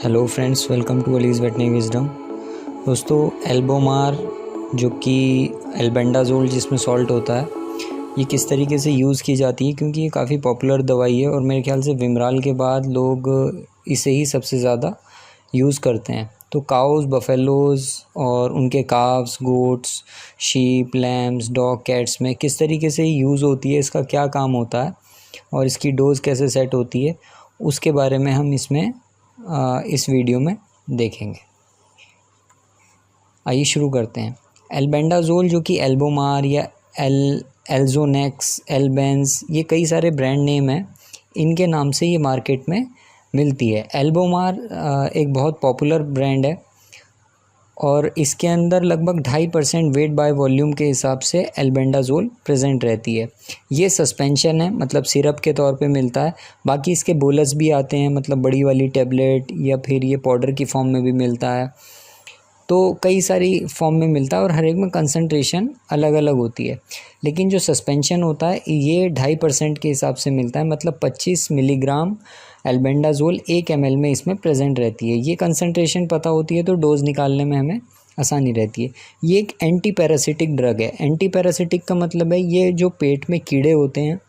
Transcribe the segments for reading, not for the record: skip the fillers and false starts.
Hello friends, welcome to Ali's veterinary wisdom. दोस्तों, एल्बोमार जो कि एल्बेंडाजोल जिसमें सॉल्ट होता है, ये किस तरीके से यूज़ की जाती है, क्योंकि ये काफ़ी पॉपुलर दवाई है और मेरे ख्याल से विमराल के बाद लोग इसे ही सबसे ज़्यादा यूज़ करते हैं। तो काउज़, बफेलोज़ और उनके calves, goats, sheep, lambs, dog, cats में किस तरीके से यूज़ होती है, इसका क्या काम होता है और इसकी डोज़ कैसे सेट होती है, उसके बारे में हम इस वीडियो में देखेंगे। आइए शुरू करते हैं। एल्बेंडाजोल जो कि एल्बोमार या एल्जोनेक्स, एल्बेंस, ये कई सारे ब्रांड नेम हैं, इनके नाम से ये मार्केट में मिलती है। एल्बोमार एक बहुत पॉपुलर ब्रांड है और इसके अंदर लगभग 2.5% वेट बाय वॉल्यूम के हिसाब से एल्बेंडाजोल प्रेजेंट रहती है। ये सस्पेंशन है, मतलब सिरप के तौर पे मिलता है। बाकी इसके बोलस भी आते हैं, मतलब बड़ी वाली टेबलेट, या फिर ये पाउडर की फॉर्म में भी मिलता है। तो कई सारी फॉर्म में मिलता है और हर एक में कंसंट्रेशन अलग अलग होती है। लेकिन जो सस्पेंशन होता है ये 2.5% के हिसाब से मिलता है, मतलब 25 मिलीग्राम एल्बेंडाजोल 1 ml में इसमें प्रेजेंट रहती है। ये कंसंट्रेशन पता होती है तो डोज निकालने में हमें आसानी रहती है। ये एक एंटी पैरासिटिक ड्रग है। एंटी पैरासिटिक का मतलब है ये जो पेट में कीड़े होते हैं,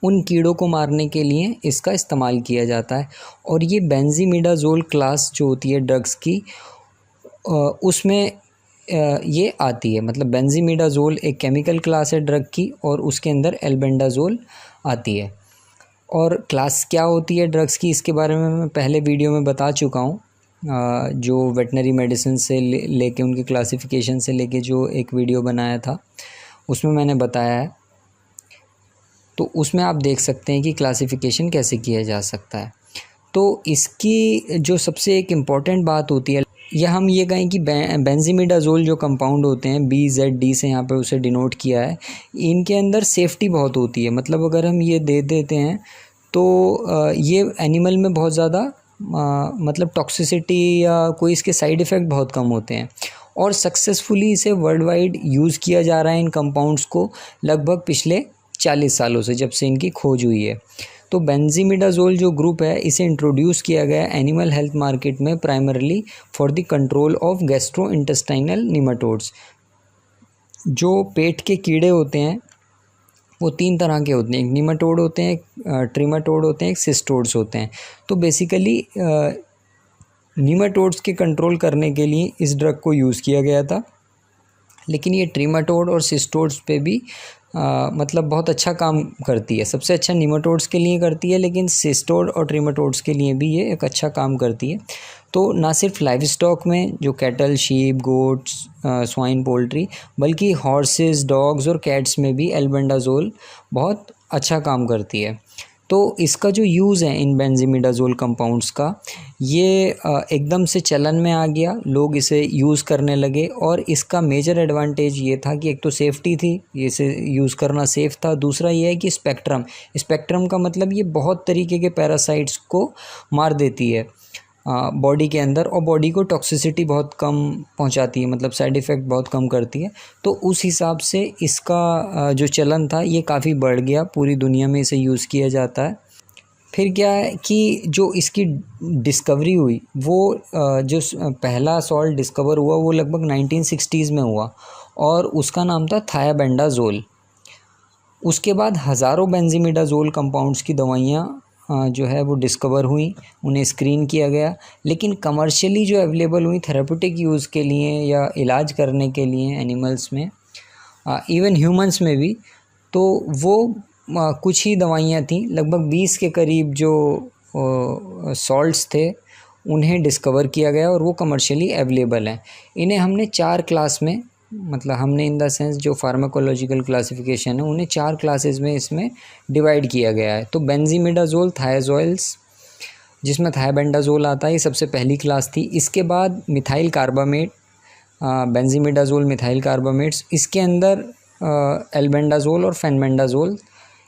उन कीड़ों को मारने के लिए इसका इस्तेमाल किया जाता है। और ये बेंजीमिडाजोल क्लास जो होती है ड्रग्स की, उसमें ये आती है। मतलब बेंजीमिडाजोल एक केमिकल क्लास है ड्रग की और उसके अंदर एल्बेंडाजोल आती है। और क्लास क्या होती है ड्रग्स की, इसके बारे में मैं पहले वीडियो में बता चुका हूँ। जो वेटनरी मेडिसिन से लेके उनके क्लासिफिकेशन से लेके जो एक वीडियो बनाया था, उसमें मैंने बताया है। तो उसमें आप देख सकते हैं कि क्लासिफिकेशन कैसे किया जा सकता है। तो इसकी जो सबसे एक इम्पॉर्टेंट बात होती है, या हम ये कहें कि बेंजीमिडाजोल जो कंपाउंड होते हैं, BZD से यहाँ पे उसे डिनोट किया है, इनके अंदर सेफ्टी बहुत होती है। मतलब अगर हम ये दे देते हैं तो ये एनिमल में बहुत ज़्यादा मतलब टॉक्सिसिटी या कोई इसके साइड इफ़ेक्ट बहुत कम होते हैं। और सक्सेसफुली इसे वर्ल्ड वाइड यूज़ किया जा रहा है इन कंपाउंड्स को, लगभग पिछले 40 सालों से, जब से इनकी खोज हुई है। तो बेंजीमिडाजोल जो ग्रुप है, इसे इंट्रोड्यूस किया गया एनिमल हेल्थ मार्केट में primarily for the control of gastrointestinal nematodes. जो पेट के कीड़े होते हैं वो 3 तरह के होते हैं, एक निमाटोड होते हैं, एक ट्रिमाटोड होते हैं, एक सिस्टोड्स होते हैं। तो बेसिकली निमाटोड्स के कंट्रोल करने के लिए इस ड्रग को यूज़ किया गया था। लेकिन ये ट्रिमाटोड और सिस्टोड्स पे भी मतलब बहुत अच्छा काम करती है। सबसे अच्छा निमाटोड्स के लिए करती है, लेकिन सिस्टोड और ट्रिमाटोड्स के लिए भी ये एक अच्छा काम करती है। तो ना सिर्फ लाइव स्टॉक में जो cattle, sheep, goats, swine, poultry, बल्कि हॉर्सेस, डॉग्स और कैट्स में भी एल्बेंडाजोल बहुत अच्छा काम करती है। तो इसका जो यूज़ है इन बेंजीमिडाजोल कंपाउंड्स का, ये एकदम से चलन में आ गया, लोग इसे यूज़ करने लगे। और इसका मेजर एडवांटेज ये था कि एक तो सेफ्टी थी, इसे यूज़ करना सेफ़ था। दूसरा ये है कि स्पेक्ट्रम का मतलब ये बहुत तरीके के पैरासाइट्स को मार देती है बॉडी के अंदर, और बॉडी को टॉक्सिसिटी बहुत कम पहुंचाती है, मतलब साइड इफ़ेक्ट बहुत कम करती है। तो उस हिसाब से इसका जो चलन था ये काफ़ी बढ़ गया, पूरी दुनिया में इसे यूज़ किया जाता है। फिर क्या है कि जो इसकी डिस्कवरी हुई, वो जो पहला सॉल्ट डिस्कवर हुआ वो लगभग 1960s में हुआ और उसका नाम था थायाबेंडाजोल। उसके बाद हज़ारों बेंजीमिडाजोल कंपाउंड्स की दवाइयाँ जो है वो डिस्कवर हुई, उन्हें स्क्रीन किया गया। लेकिन कमर्शियली जो अवेलेबल हुई थेरेप्यूटिक यूज़ के लिए या इलाज करने के लिए एनिमल्स में, इवन ह्यूमंस में भी, तो वो कुछ ही दवाइयाँ थीं। लगभग 20 के करीब जो सॉल्ट्स थे उन्हें डिस्कवर किया गया और वो कमर्शियली अवेलेबल हैं। इन्हें हमने 4 क्लास में, मतलब हमने इन द सेंस जो फार्माकोलॉजिकल क्लासिफिकेशन है उन्हें 4 क्लासेस में इसमें डिवाइड किया गया है। तो बेंजीमिडाजोल, थायाजोल्स, जिसमें थायाबेंडाजोल आता है, ये सबसे पहली क्लास थी। इसके बाद मिथाइल कार्बामेट, बेंजीमिडाजोल, मिथाइल कार्बामेट्स, इसके अंदर एल्बेंडाजोल और फेनबेंडाजोल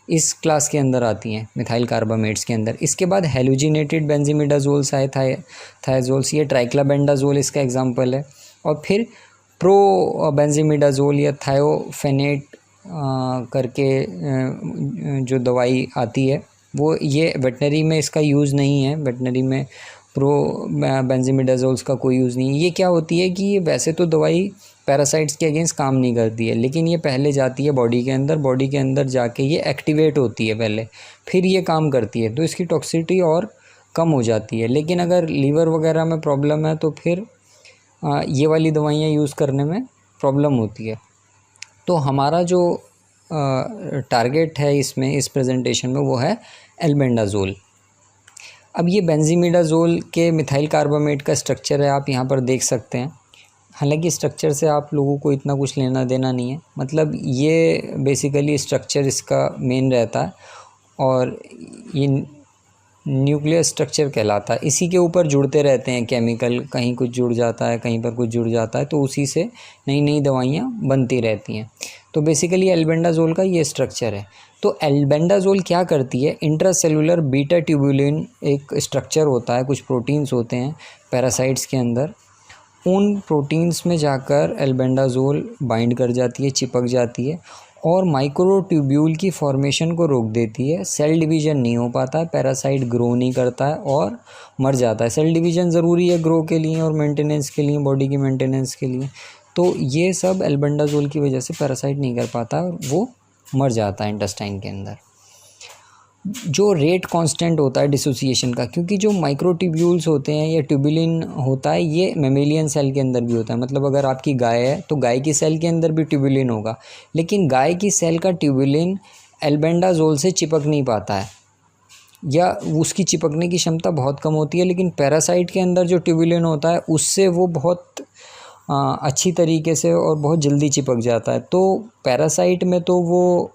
इस क्लास के अंदर आती हैं, मिथाइल कार्बामेट्स के अंदर। इसके बाद हेलोजिनेटेड बेंजीमिडाजोल्स आए, थायाजोल्स, ये ट्राइक्लाबेंडाजोल इसका एग्जांपल है। और फिर प्रो बेंजीमिडाजोल या थायोफेनेट करके जो दवाई आती है, वो ये वेटनरी में इसका यूज़ नहीं है। वेटनरी में बेंजीमिडाज़ोल्स का कोई यूज़ नहीं है। ये क्या होती है कि ये वैसे तो दवाई पैरासाइट्स के अगेंस्ट काम नहीं करती है, लेकिन ये पहले जाती है बॉडी के अंदर जाके ये एक्टिवेट होती है पहले, फिर ये काम करती है, तो इसकी टॉक्सिसिटी और कम हो जाती है। लेकिन अगर लीवर वगैरह में प्रॉब्लम है तो फिर ये वाली दवाइयाँ यूज़ करने में प्रॉब्लम होती है। तो हमारा जो टारगेट है इसमें, इस प्रेजेंटेशन में, वो है एल्बेंडाज़ोल। अब ये बेंजीमिडाज़ोल के मिथाइल कार्बामेट का स्ट्रक्चर है, आप यहाँ पर देख सकते हैं। हालांकि स्ट्रक्चर से आप लोगों को इतना कुछ लेना देना नहीं है, मतलब ये बेसिकली स्ट्रक्चर इसका मेन रहता है और ये न्यूक्लियर स्ट्रक्चर कहलाता है। इसी के ऊपर जुड़ते रहते हैं केमिकल, कहीं कुछ जुड़ जाता है, कहीं पर कुछ जुड़ जाता है, तो उसी से नई नई दवाइयाँ बनती रहती हैं। तो बेसिकली एल्बेंडाज़ोल का ये स्ट्रक्चर है। तो एल्बेंडाज़ोल क्या करती है, इंट्रासेलुलर बीटा ट्यूबुलिन एक स्ट्रक्चर होता है, कुछ प्रोटीन्स होते हैं पैरासाइट्स के अंदर, उन प्रोटीन्स में जाकर एल्बेंडाज़ोल बाइंड कर जाती है, चिपक जाती है और माइक्रोट्यूब्यूल की फॉर्मेशन को रोक देती है। सेल डिवीज़न नहीं हो पाता है, पैरासाइट ग्रो नहीं करता है और मर जाता है। सेल डिवीज़न ज़रूरी है ग्रो के लिए और मेंटेनेंस के लिए, बॉडी की मेंटेनेंस के लिए। तो ये सब एल्बेंडाज़ोल की वजह से पैरासाइट नहीं कर पाता और वो मर जाता है इंटेस्टाइन के अंदर। जो रेट कांस्टेंट होता है डिसोसिएशन का, क्योंकि जो माइक्रोट्यूब्यूल्स होते हैं या ट्यूबुलिन होता है, ये मेमेलियन सेल के अंदर भी होता है। मतलब अगर आपकी गाय है तो गाय की सेल के अंदर भी ट्यूबुलिन होगा, लेकिन गाय की सेल का ट्यूबुलिन एल्बेंडाज़ोल से चिपक नहीं पाता है या उसकी चिपकने की क्षमता बहुत कम होती है। लेकिन पैरासाइट के अंदर जो ट्यूबुलिन होता है उससे वो बहुत अच्छी तरीके से और बहुत जल्दी चिपक जाता है। तो पैरासाइट में तो वो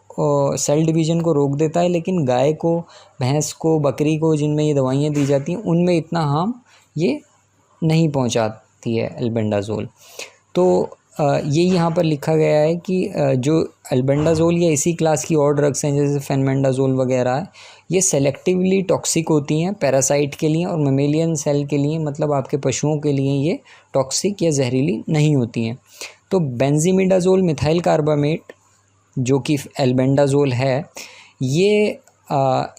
सेल डिवीज़न को रोक देता है, लेकिन गाय को, भैंस को, बकरी को, जिनमें ये दवाइयाँ दी जाती हैं, उनमें इतना हार्म ये नहीं पहुंचाती है एल्बेंडाज़ोल। तो ये यहाँ पर लिखा गया है कि जो एल्बेंडाज़ोल या इसी क्लास की और ड्रग्स हैं जैसे फेनमेंडाज़ोल वगैरह है, ये सेलेक्टिवली टॉक्सिक होती हैं पैरासाइट के लिए और मेमेलियन सेल के लिए, मतलब आपके पशुओं के लिए ये टॉक्सिक या जहरीली नहीं होती हैं। तो बेंजीमिडाज़ोल मिथाइल कार्बामेट जो कि एल्बेंडाज़ोल है, ये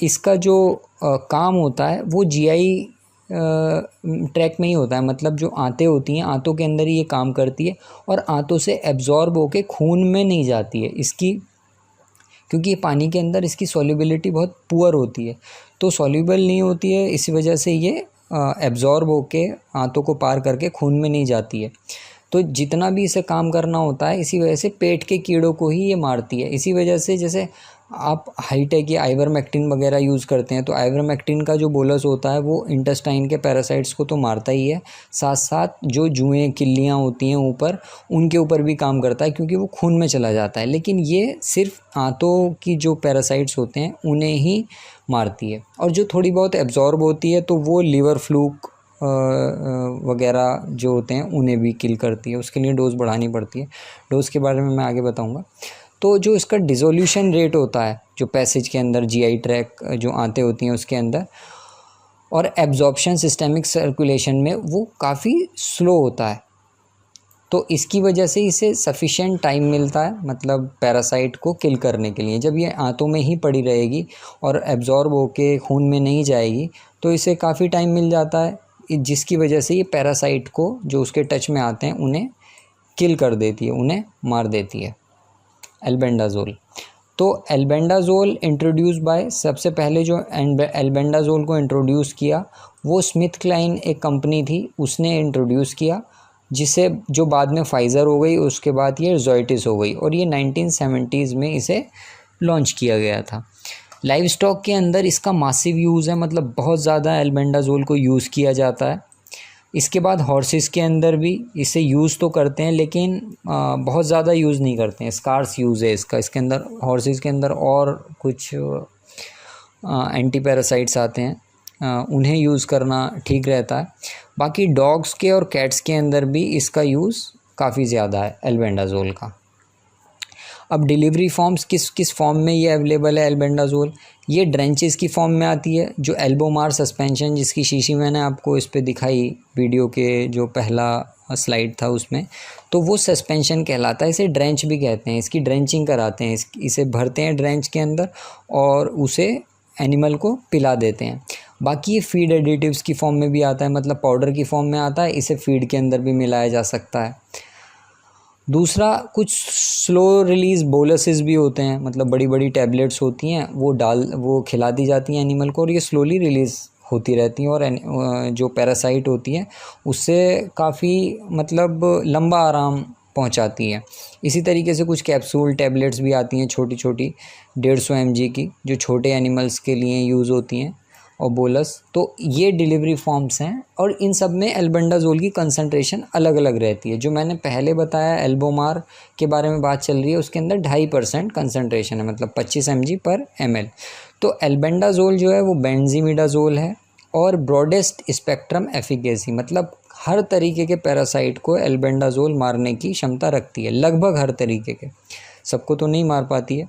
इसका जो काम होता है वो जीआई ट्रैक में ही होता है। मतलब जो आंतें होती हैं, आंतों के अंदर ही ये काम करती है और आंतों से एब्जॉर्ब होके खून में नहीं जाती है इसकी, क्योंकि ये पानी के अंदर इसकी सॉल्युबिलिटी बहुत पुअर होती है, तो सॉल्युबल नहीं होती है, इसी वजह से ये एब्जॉर्ब होके आंतों को पार करके खून में नहीं जाती है। तो जितना भी इसे काम करना होता है, इसी वजह से पेट के कीड़ों को ही ये मारती है। इसी वजह से जैसे आप हाईटेक या आइवरमेक्टिन वगैरह यूज़ करते हैं, तो आइवरमेक्टिन का जो बोलस होता है वो इंटेस्टाइन के पैरासाइट्स को तो मारता ही है, साथ साथ जो जुएँ, किल्लियाँ होती हैं ऊपर, उनके ऊपर भी काम करता है, क्योंकि वो खून में चला जाता है। लेकिन ये सिर्फ आंतों की जो पैरासाइट्स होते हैं उन्हें ही मारती है, और जो थोड़ी बहुत एब्जॉर्ब होती है तो वो लीवर फ्लूक वगैरह जो होते हैं उन्हें भी किल करती है। उसके लिए डोज़ बढ़ानी पड़ती है, डोज़ के बारे में मैं आगे बताऊंगा। तो जो इसका डिसोल्यूशन रेट होता है, जो पैसेज के अंदर जीआई ट्रैक जो आते होती हैं उसके अंदर, और एब्जॉर्प्शन सिस्टेमिक सर्कुलेशन में, वो काफ़ी स्लो होता है। तो इसकी वजह से इसे सफिशिएंट टाइम मिलता है, मतलब पैरासाइट को किल करने के लिए। जब ये आंतों में ही पड़ी रहेगी और एब्जॉर्ब होके खून में नहीं जाएगी, तो इसे काफ़ी टाइम मिल जाता है, जिसकी वजह से ये पैरासाइट को जो उसके टच में आते हैं उन्हें किल कर देती है, उन्हें मार देती है एल्बेंडाज़ोल। तो एल्बेंडाज़ोल इंट्रोड्यूस बाय, सबसे पहले जो एल्बेंडाज़ोल को इंट्रोड्यूस किया वो स्मिथ क्लाइन एक कंपनी थी, उसने इंट्रोड्यूस किया, जिसे जो बाद में फाइज़र हो गई, उसके बाद ये ज़ोइटिस हो गई, और ये 1970s में इसे लॉन्च किया गया था। लाइव स्टॉक के अंदर इसका मासिव यूज़ है, मतलब बहुत ज़्यादा एल्बेंडाज़ोल को यूज़ किया जाता है। इसके बाद हॉर्सेस के अंदर भी इसे यूज़ तो करते हैं, लेकिन बहुत ज़्यादा यूज़ नहीं करते हैं, स्कार्स यूज़ है इसका। इसके अंदर हॉर्सेस के अंदर और कुछ एंटी पैरासाइट्स आते हैं, उन्हें यूज़ करना ठीक रहता है। बाकी डॉग्स के और कैट्स के अंदर भी इसका यूज़ काफ़ी ज़्यादा है एल्बेंडाज़ोल का। अब डिलीवरी फॉर्म्स, किस किस फॉर्म में ये अवेलेबल है एल्बेंडाज़ोल, ये ड्रेंचेस की फॉर्म में आती है। जो एल्बोमार सस्पेंशन जिसकी शीशी मैंने आपको इस पे दिखाई वीडियो के जो पहला स्लाइड था उसमें, तो वो सस्पेंशन कहलाता है। इसे ड्रेंच भी कहते हैं, इसकी ड्रेंचिंग कराते हैं, इसे भरते हैं ड्रेंच के अंदर और उसे एनिमल को पिला देते हैं। बाकी ये फीड एडिटिव्स की फॉर्म में भी आता है, मतलब पाउडर की फॉर्म में आता है, इसे फीड के अंदर भी मिलाया जा सकता है। दूसरा, कुछ स्लो रिलीज़ बोलसेस भी होते हैं, मतलब बड़ी बड़ी टैबलेट्स होती हैं, वो खिला दी जाती हैं एनिमल को और ये स्लोली रिलीज़ होती रहती हैं और जो पैरासाइट होती है उससे काफ़ी मतलब लंबा आराम पहुंचाती है। इसी तरीके से कुछ कैप्सूल टैबलेट्स भी आती हैं छोटी छोटी 150 mg की, जो छोटे एनिमल्स के लिए यूज़ होती हैं, और बोलस। तो ये डिलीवरी फॉर्म्स हैं और इन सब में एल्बेंडाजोल की कंसंट्रेशन अलग अलग रहती है। जो मैंने पहले बताया एल्बोमार के बारे में बात चल रही है, उसके अंदर 2.5% कंसंट्रेशन है, मतलब 25 mg/ml। तो एल्बेंडाजोल जो है वो बेंजीमिडाजोल है और ब्रॉडेस्ट स्पेक्ट्रम एफिकेसी, मतलब हर तरीके के पैरासाइट को एल्बेंडाजोल मारने की क्षमता रखती है, लगभग हर तरीके के, सबको तो नहीं मार पाती है।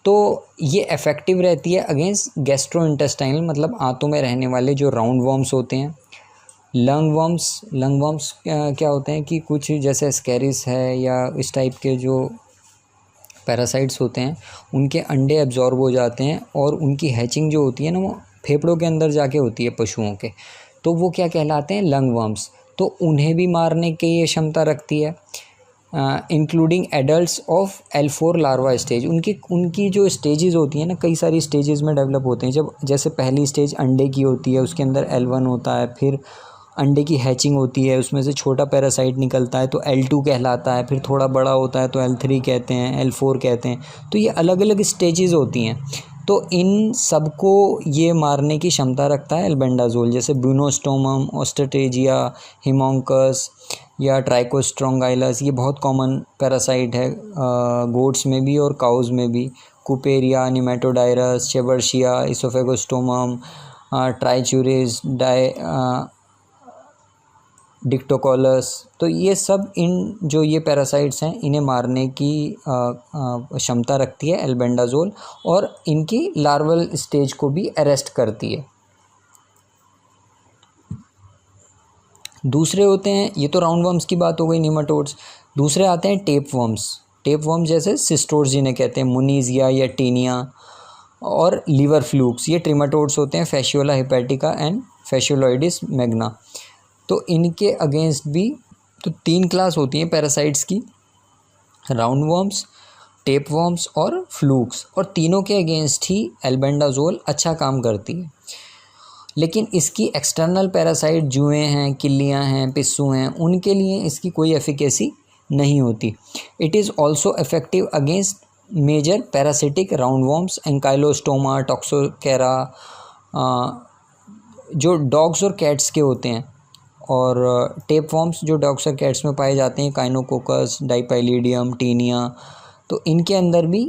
तो ये इफ़ेक्टिव रहती है अगेंस्ट गैस्ट्रोइंटेस्टाइनल, मतलब आंतों में रहने वाले जो राउंड वर्म्स होते हैं। लंग वर्म्स क्या होते हैं कि कुछ जैसे स्कैरिस है या इस टाइप के जो पैरासाइट्स होते हैं, उनके अंडे एब्जॉर्ब हो जाते हैं और उनकी हैचिंग जो होती है ना, वो फेफड़ों के अंदर जाके होती है पशुओं के, तो वो क्या कहलाते हैं, लंग वर्म्स। तो उन्हें भी मारने की ये क्षमता रखती है, including adults of L4 larva stage. उनकी जो स्टेजेस होती हैं ना, कई सारी स्टेजेस में डेवलप होते हैं। जब जैसे पहली स्टेज अंडे की होती है, उसके अंदर L1 होता है, फिर अंडे की हैचिंग होती है, उसमें से छोटा पैरासाइट निकलता है तो L2 कहलाता है, फिर थोड़ा बड़ा होता है तो L3 कहते हैं, L4 कहते हैं। तो ये अलग अलग स्टेजेस होती हैं, तो इन सबको ये मारने की क्षमता रखता है एल्बेंडाजोल। जैसे ब्यूनोस्टोमम, ऑस्ट्रेटेजिया, हिमोंकस या ट्राइकोस्ट्रोंगाइलस, ये बहुत कॉमन पैरासाइट है गोट्स में भी और काउज में भी। कुपेरिया, निमेटोडायरस, चेबर्शिया, इसोफेगोस्टोमम, ट्राइचूरिस, डिक्टोकॉलस, तो ये सब जो ये पैरासाइट्स हैं, इन्हें मारने की क्षमता रखती है एल्बेंडाजोल और इनकी लार्वल स्टेज को भी अरेस्ट करती है। दूसरे होते हैं, ये तो राउंड वर्म्स की बात हो गई, निमाटोड्स। दूसरे आते हैं टेप वर्म्स जैसे सिस्टोड्स जिन्हें कहते हैं, मुनीजिया या टीनिया, और लीवर फ्लूक्स, ये ट्रिमाटोड्स होते हैं, फैशियोला हेपेटिका एंड फैशियोलॉइडिस मैग्ना। तो इनके अगेंस्ट भी तो 3 क्लास होती हैं पैरासाइट्स की, राउंड वर्म्स, टेप वर्म्स और फ्लूक्स, और तीनों के अगेंस्ट ही एल्बेंडाजोल अच्छा काम करती है। लेकिन इसकी एक्सटर्नल पैरासाइट जुएँ हैं, किल्लियाँ हैं, पिस्सू हैं, उनके लिए इसकी कोई एफिकेसी नहीं होती। It is also effective against major parasitic roundworms, ancylostoma, toxocara, जो डॉग्स और कैट्स के होते हैं, और टेप वर्म्स जो डॉग्स और कैट्स में पाए जाते हैं, काइनोकोकस, डाइपाइलिडियम, टीनिया, तो इनके अंदर भी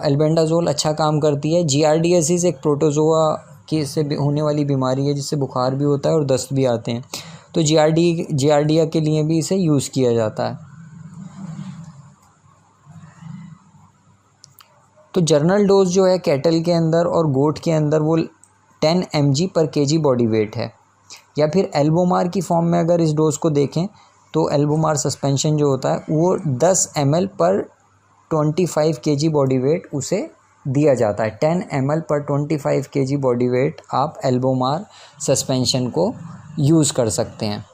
एल्बेंडाजोल अच्छा काम करती है। जियार्डियासिस एक प्रोटोजोआ की से होने वाली बीमारी है, जिससे बुखार भी होता है और दस्त भी आते हैं, तो जियार्डिया के लिए भी इसे यूज़ किया जाता है। तो जर्नल डोज जो है कैटल के अंदर और गोट के अंदर वो 10 mg/kg बॉडी वेट है। या फिर एल्बोमार की फॉर्म में अगर इस डोज को देखें तो एल्बोमार सस्पेंशन जो होता है वो 10 ml/25 kg बॉडी वेट उसे दिया जाता है। 10 ml/25 kg बॉडी वेट आप एल्बोमार सस्पेंशन को यूज़ कर सकते हैं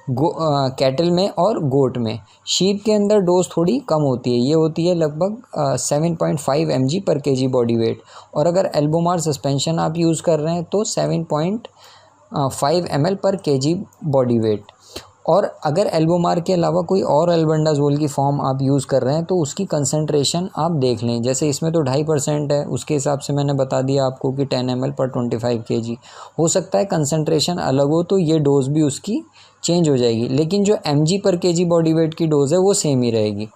कैटल में और गोट में। शीप के अंदर डोज थोड़ी कम होती है, ये होती है लगभग 7.5 mg/kg बॉडी वेट, और अगर एल्बोमार सस्पेंशन आप यूज़ कर रहे हैं तो 7.5 ml/kg बॉडी वेट। और अगर एल्बोमार के अलावा कोई और एल्बेंडाजोल की फॉर्म आप यूज़ कर रहे हैं तो उसकी कंसंट्रेशन आप देख लें। जैसे इसमें तो 2.5% है, उसके हिसाब से मैंने बता दिया आपको कि 10 ml/25 kg। हो सकता है कंसंट्रेशन अलग हो तो ये डोज भी उसकी चेंज हो जाएगी, लेकिन जो mg/kg बॉडी वेट की डोज़ है वो सेम ही रहेगी,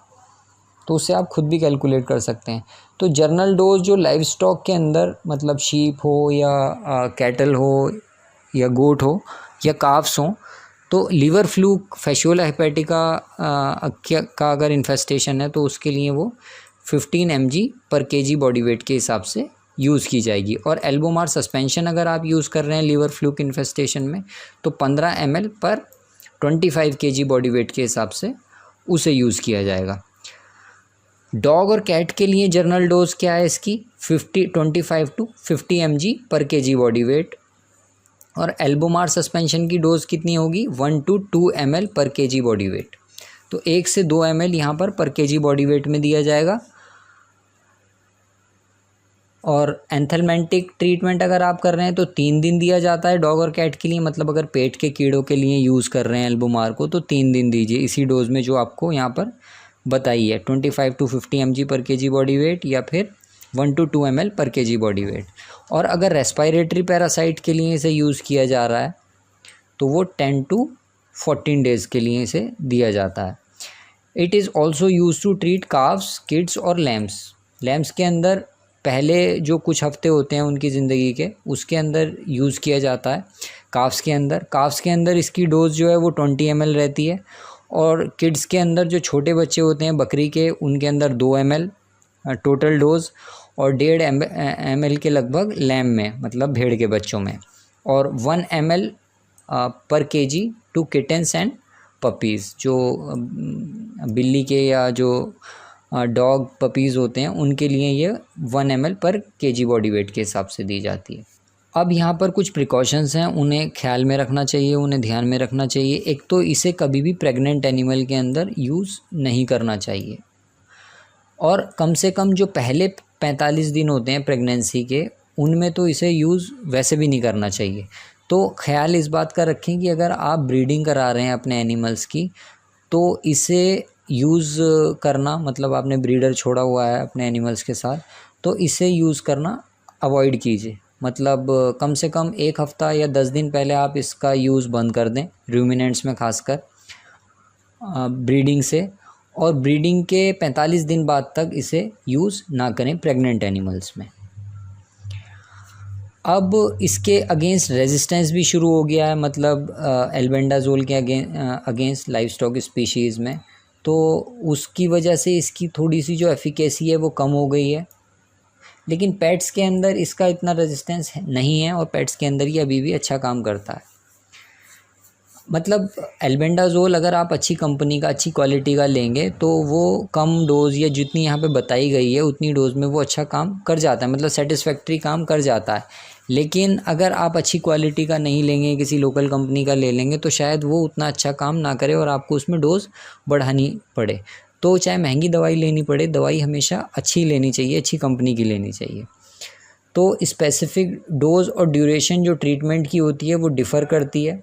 तो उससे आप खुद भी कैलकुलेट कर सकते हैं। तो जर्नल डोज जो लाइव स्टॉक के अंदर, मतलब शीप हो या कैटल हो या गोट हो या काफ्स हो, तो लीवर फ्लूक, फैशियोला हेपेटिका का अगर इन्फेस्टेशन है तो उसके लिए वो 15 mg/kg बॉडी वेट के हिसाब से यूज़ की जाएगी। और एल्बोमार सस्पेंशन अगर आप यूज़ कर रहे हैं लीवर फ्लूक इन्फेस्टेशन में तो 15 ml/25 kg बॉडी वेट के हिसाब से उसे यूज़ किया जाएगा। डॉग और कैट के लिए जर्नल डोज क्या है इसकी 25 to 50 mg पर kg बॉडी वेट। और एल्बोमार सस्पेंशन की डोज कितनी होगी 1 to 2 ml पर kg बॉडी वेट। तो 1 से 2 ml यहाँ पर kg बॉडी वेट में दिया जाएगा। और एंथेलमेंटिक ट्रीटमेंट अगर आप कर रहे हैं तो 3 दिन दिया जाता है डॉग और कैट के लिए, मतलब अगर पेट के कीड़ों के लिए यूज़ कर रहे हैं एल्बोमार को तो 3 दिन दीजिए इसी डोज में जो आपको यहाँ पर बताई है 25 to 50 mg पर kg बॉडी वेट या फिर 1 to 2 ml पर kg बॉडी वेट। और अगर रेस्पायरेटरी पैरासाइट के लिए इसे यूज़ किया जा रहा है तो वो 10 to 14 डेज़ के लिए इसे दिया जाता है। It is also use to treat calves, kids और लैम्स। लैम्स के अंदर पहले जो कुछ हफ्ते होते हैं उनकी ज़िंदगी के उसके अंदर यूज़ किया जाता है। काव्स के अंदर इसकी डोज जो है वो 20 ml रहती है। और किड्स के अंदर जो छोटे बच्चे होते हैं बकरी के उनके अंदर 2 ml टोटल डोज और 1.5 ml के लगभग लैम में मतलब भेड़ के बच्चों में, और 1 ml पर kg to kittens and puppies. जो बिल्ली के या जो डॉग पपीज़ होते हैं उनके लिए ये 1 ml पर kg बॉडी वेट के हिसाब से दी जाती है। अब यहाँ पर कुछ प्रिकॉशंस हैं, उन्हें ख्याल में रखना चाहिए, उन्हें ध्यान में रखना चाहिए। एक तो इसे कभी भी प्रेग्नेंट एनिमल के अंदर यूज़ नहीं करना चाहिए। और कम से कम जो पहले 45 दिन होते हैं प्रेगनेंसी के उनमें तो इसे यूज़ वैसे भी नहीं करना चाहिए। तो ख्याल इस बात का रखें कि अगर आप ब्रीडिंग करा रहे हैं अपने एनिमल्स की तो इसे यूज़ करना, मतलब आपने ब्रीडर छोड़ा हुआ है अपने एनिमल्स के साथ तो इसे यूज़ करना अवॉइड कीजिए। मतलब कम से कम 1 हफ़्ता या 10 दिन पहले आप इसका यूज़ बंद कर दें, रूमिनेंट्स में खासकर ब्रीडिंग से। और ब्रीडिंग के 45 दिन बाद तक इसे यूज़ ना करें प्रेग्नेंट एनिमल्स में। अब इसके अगेंस्ट रेजिस्टेंस भी शुरू हो गया है, मतलब एल्बेंडाजोल के अगेंस्ट लाइव स्टॉक स्पीशीज़ में, तो उसकी वजह से इसकी थोड़ी सी जो एफिकेसी है वो कम हो गई है। लेकिन पेट्स के अंदर इसका इतना रेजिस्टेंस नहीं है और पेट्स के अंदर ये अभी भी अच्छा काम करता है। मतलब एल्बेंडाजोल अगर आप अच्छी कंपनी का, अच्छी क्वालिटी का लेंगे तो वो कम डोज़ या जितनी यहाँ पे बताई गई है उतनी डोज़ में वो अच्छा काम कर जाता है, मतलब सेटिस्फैक्ट्री काम कर जाता है। लेकिन अगर आप अच्छी क्वालिटी का नहीं लेंगे, किसी लोकल कंपनी का ले लेंगे तो शायद वो उतना अच्छा काम ना करे और आपको उसमें डोज़ बढ़ानी पड़े। तो चाहे महंगी दवाई लेनी पड़े, दवाई हमेशा अच्छी लेनी चाहिए, अच्छी कंपनी की लेनी चाहिए। तो स्पेसिफिक डोज़ और ड्यूरेशन जो ट्रीटमेंट की होती है वो डिफ़र करती है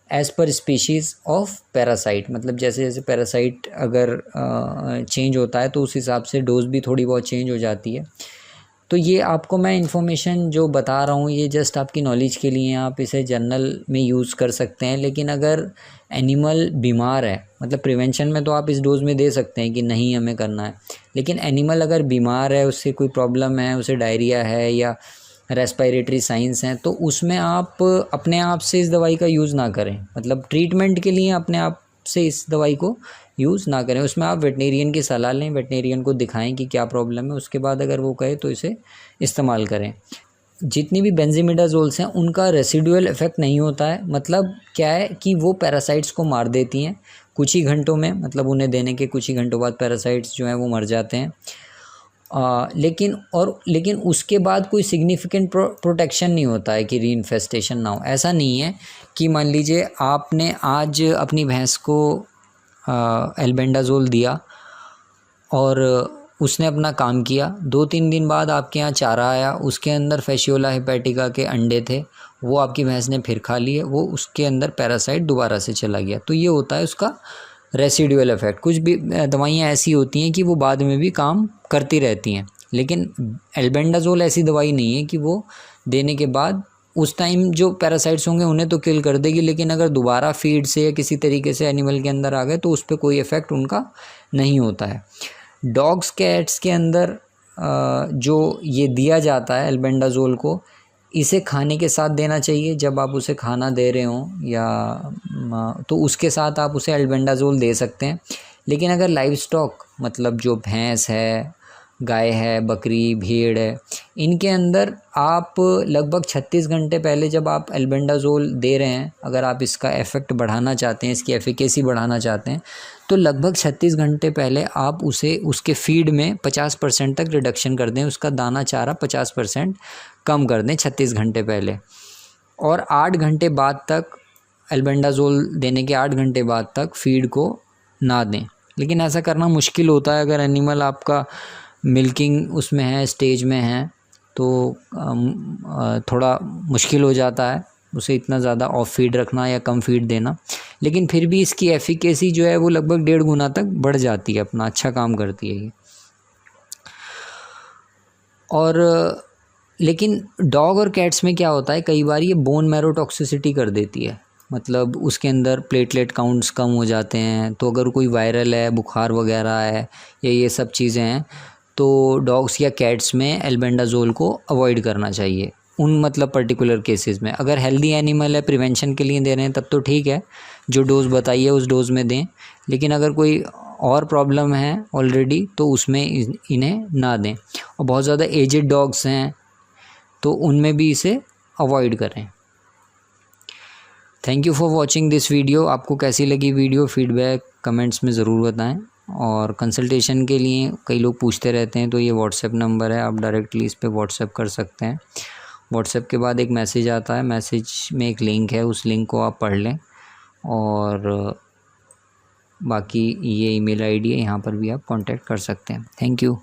as per species of parasite. मतलब जैसे जैसे पैरासाइट अगर चेंज होता है तो उस हिसाब से डोज़ भी थोड़ी बहुत चेंज हो जाती है। तो ये आपको मैं इन्फॉर्मेशन जो बता रहा हूँ ये जस्ट आपकी नॉलेज के लिए, आप इसे जर्नल में यूज़ कर सकते हैं। लेकिन अगर एनिमल बीमार है, मतलब प्रिवेंशन में तो आप इस डोज़ में दे सकते हैं कि नहीं हमें करना है, लेकिन एनिमल अगर बीमार है, उससे कोई प्रॉब्लम है, उसे डायरिया है या रेस्पिरेटरी साइंस हैं, तो उसमें आप अपने आप से इस दवाई का यूज़ ना करें। मतलब ट्रीटमेंट के लिए अपने आप से इस दवाई को यूज़ ना करें, उसमें आप वेटनेरियन की सलाह लें, वेटनेरियन को दिखाएं कि क्या प्रॉब्लम है, उसके बाद अगर वो कहे तो इसे इस्तेमाल करें। जितनी भी बेंजीमिडाज़ोल्स हैं उनका रेसिडुअल इफ़ेक्ट नहीं होता है। मतलब क्या है कि वो पैरासाइट्स को मार देती हैं कुछ ही घंटों में, मतलब उन्हें देने के कुछ ही घंटों बाद पैरासाइट्स जो हैं वो मर जाते हैं। लेकिन उसके बाद कोई सिग्निफिकेंट प्रोटेक्शन नहीं होता है कि रीइन्फेस्टेशन ना हो। ऐसा नहीं है कि मान लीजिए आपने आज अपनी भैंस को एल्बेंडाजोल दिया और उसने अपना काम किया, 2-3 दिन बाद आपके यहाँ चारा आया, उसके अंदर फैशियोला हेपेटिका के अंडे थे, वो आपकी भैंस ने फिर खा लिए, वो उसके अंदर पैरासाइट दोबारा से चला गया। तो ये होता है उसका रेसिडुअल इफ़ेक्ट। कुछ भी दवाइयाँ ऐसी होती हैं कि वो बाद में भी काम करती रहती हैं, लेकिन एल्बेंडाजोल ऐसी दवाई नहीं है कि वो देने के बाद उस टाइम जो पैरासाइट्स होंगे उन्हें तो किल कर देगी, लेकिन अगर दोबारा फीड से या किसी तरीके से एनिमल के अंदर आ गए तो उस पर कोई इफ़ेक्ट उनका नहीं होता है। डॉग्स कैट्स के अंदर जो ये दिया जाता है एल्बेंडाजोल को, इसे खाने के साथ देना चाहिए। जब आप उसे खाना दे रहे हों या तो उसके साथ आप उसे एल्बेंडाजोल दे सकते हैं। लेकिन अगर लाइव स्टॉक, मतलब जो भैंस है, गाय है, बकरी, भेड़ है, इनके अंदर आप लगभग 36 घंटे पहले जब आप एल्बेंडाजोल दे रहे हैं, अगर आप इसका इफ़ेक्ट बढ़ाना चाहते हैं, इसकी एफिकेसी बढ़ाना चाहते हैं, तो लगभग 36 घंटे पहले आप उसे उसके फीड में 50% तक रिडक्शन कर दें, उसका दाना चारा 50% कम कर दें 36 घंटे पहले। और 8 घंटे बाद तक, एल्बेंडाजोल देने के 8 घंटे बाद तक फीड को ना दें। लेकिन ऐसा करना मुश्किल होता है अगर एनिमल आपका मिल्किंग उसमें है, स्टेज में है, तो थोड़ा मुश्किल हो जाता है उसे इतना ज़्यादा ऑफ फीड रखना या कम फीड देना। लेकिन फिर भी इसकी एफिकेसी जो है वो लगभग 1.5 गुना तक बढ़ जाती है, अपना अच्छा काम करती है ये। और लेकिन डॉग और कैट्स में क्या होता है, कई बार ये बोन मैरो टॉक्सिसिटी कर देती है, मतलब उसके अंदर प्लेटलेट काउंट्स कम हो जाते हैं। तो अगर कोई वायरल है, बुखार वगैरह है या ये सब चीज़ें हैं, तो डॉग्स या कैट्स में एल्बेंडाजोल को अवॉइड करना चाहिए उन मतलब पर्टिकुलर केसेस में। अगर हेल्दी एनिमल है, प्रिवेंशन के लिए दे रहे हैं, तब तो ठीक है, जो डोज़ बताइए उस डोज़ में दें। लेकिन अगर कोई और प्रॉब्लम है ऑलरेडी तो उसमें इन्हें ना दें। और बहुत ज़्यादा एजेड डॉग्स हैं तो उनमें भी इसे अवॉइड करें। Thank you for watching this video. आपको कैसी लगी वीडियो, फीडबैक कमेंट्स में ज़रूर बताएं। और कंसल्टेशन के लिए कई लोग पूछते रहते हैं, तो ये व्हाट्सएप नंबर है, आप डायरेक्टली इस पे व्हाट्सएप कर सकते हैं। व्हाट्सएप के बाद एक मैसेज आता है, मैसेज में एक लिंक है, उस लिंक को आप पढ़ लें। और बाकी ये ईमेल आईडी है, यहाँ पर भी आप कांटेक्ट कर सकते हैं। Thank you.